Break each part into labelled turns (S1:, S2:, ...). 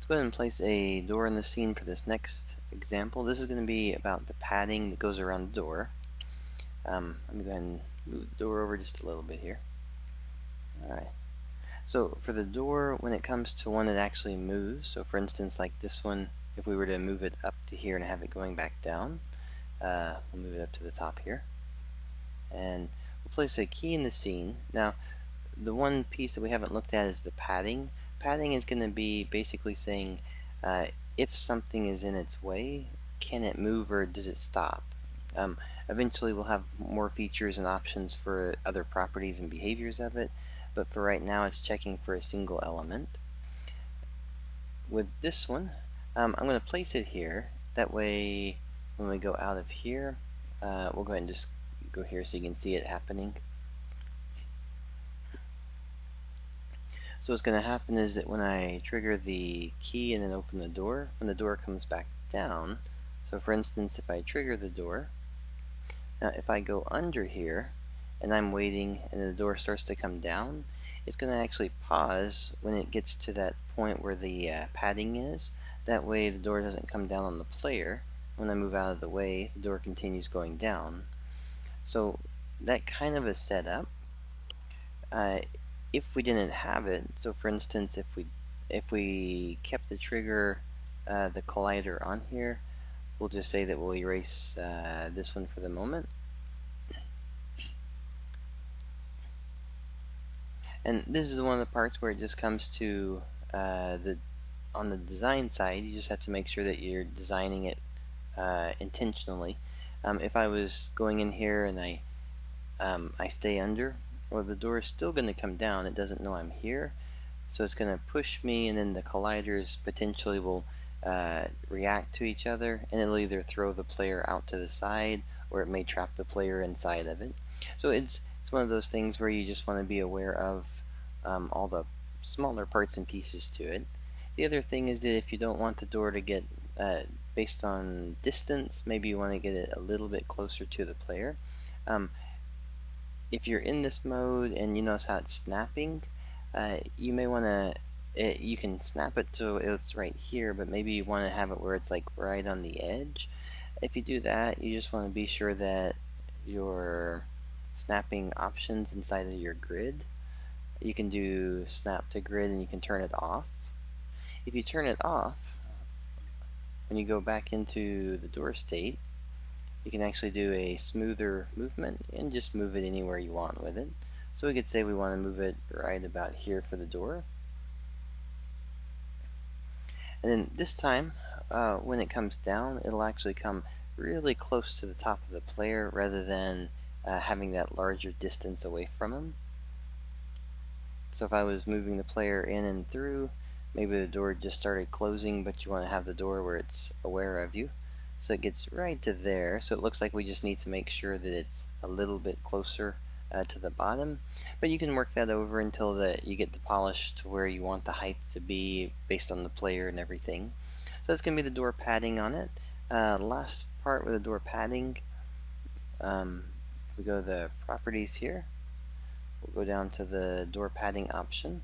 S1: Let's go ahead and place a door in the scene for this next example. This is going to be about the padding that goes around the door. Let me go ahead and move the door over just a little bit here. Alright. So for the door, when it comes to one that actually moves, so for instance like this one, if we were to move it up to here and have it going back down, we'll move it up to the top here. And we'll place a key in the scene. Now, the one piece that we haven't looked at is the padding. Padding is going to be basically saying if something is in its way, can it move or does it stop? Eventually we'll have more features and options for other properties and behaviors of it, but for right now it's checking for a single element. With this one, I'm going to place it here. That way when we go out of here, we'll go ahead and just go here so you can see it happening. So what's going to happen is that when I trigger the key and then open the door, when the door comes back down, so for instance if I trigger the door, now if I go under here and I'm waiting and the door starts to come down, it's going to actually pause when it gets to that point where the padding is. That way the door doesn't come down on the player. When I move out of the way, the door continues going down. So that kind of a setup. If we didn't have it, so for instance if we kept the trigger, the collider on here, we'll just say that we'll erase this one for the moment. And this is one of the parts where it just comes to on the design side, you just have to make sure that you're designing it intentionally. If I was going in here and I stay under, well, the door is still going to come down. It doesn't know I'm here, so it's going to push me, and then the colliders potentially will react to each other, and it'll either throw the player out to the side or it may trap the player inside of it. So it's one of those things where you just want to be aware of all the smaller parts and pieces to it. The other thing is that if you don't want the door to get based on distance, maybe you want to get it a little bit closer to the player. If you're in this mode and you notice how it's snapping, you may want to, you can snap it so it's right here, but maybe you want to have it where it's like right on the edge. If you do that, you just want to be sure that your snapping options inside of your grid, you can do snap to grid and you can turn it off. If you turn it off, when you go back into the door state, you can actually do a smoother movement and just move it anywhere you want with it. So we could say we want to move it right about here for the door. And then this time, when it comes down, it'll actually come really close to the top of the player rather than having that larger distance away from him. So if I was moving the player in and through, maybe the door just started closing, but you want to have the door where it's aware of you. So it gets right to there, so it looks like we just need to make sure that it's a little bit closer to the bottom. But you can work that over until you get the polish to where you want the height to be based on the player and everything. So that's going to be the door padding on it. Last part with the door padding, if we go to the properties here, we'll go down to the door padding option.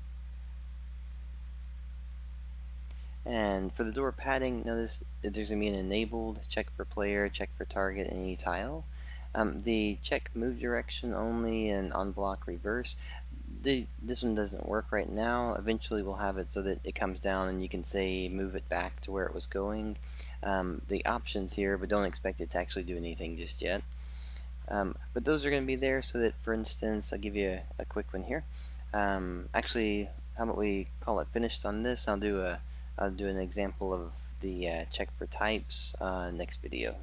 S1: And for the door padding, notice that there's going to be an enabled check for player, check for target, and any tile. The check move direction only and on block reverse. This one doesn't work right now. Eventually we'll have it so that it comes down and you can say move it back to where it was going. The options here, but don't expect it to actually do anything just yet. But those are going to be there so that, for instance, I'll give you a quick one here. Actually, how about we call it finished on this? I'll do an example of the check for types next video.